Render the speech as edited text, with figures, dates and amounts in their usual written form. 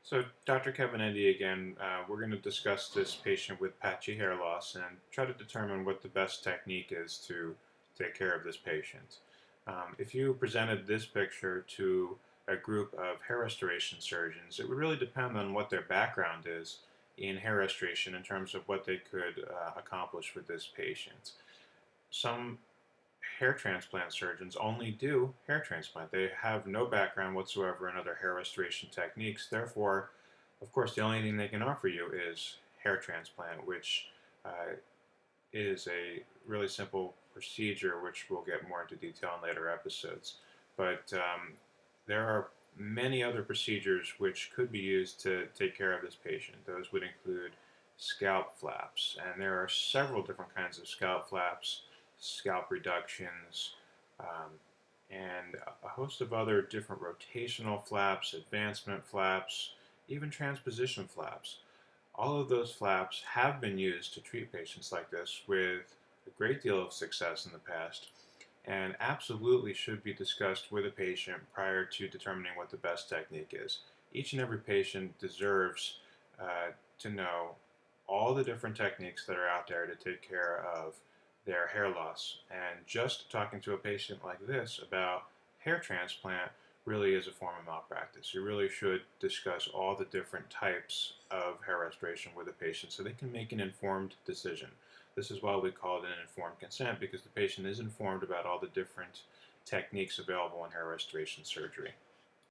So, Dr. Kevin Ende again, we're going to discuss this patient with patchy hair loss and try to determine what the best technique is to take care of this patient. If you presented this picture to a group of hair restoration surgeons, it would really depend on what their background is in hair restoration in terms of what they could accomplish with this patient. Some hair transplant surgeons only do hair transplant. They have no background whatsoever in other hair restoration techniques. Therefore, of course, the only thing they can offer you is hair transplant, which uh, is a really simple procedure, which we'll get more into detail in later episodes. But there are many other procedures which could be used to take care of this patient. Those would include scalp flaps, and there are several different kinds of scalp flaps, scalp reductions, um, and a host of other different rotational flaps, advancement flaps, even transposition flaps. All of those flaps have been used to treat patients like this with a great deal of success in the past and absolutely should be discussed with a patient prior to determining what the best technique is. Each and every patient deserves to know all the different techniques that are out there to take care of their hair loss. And just talking to a patient like this about hair transplant really is a form of malpractice. You really should discuss all the different types of hair restoration with a patient so they can make an informed decision. This is why we call it an informed consent, because the patient is informed about all the different techniques available in hair restoration surgery.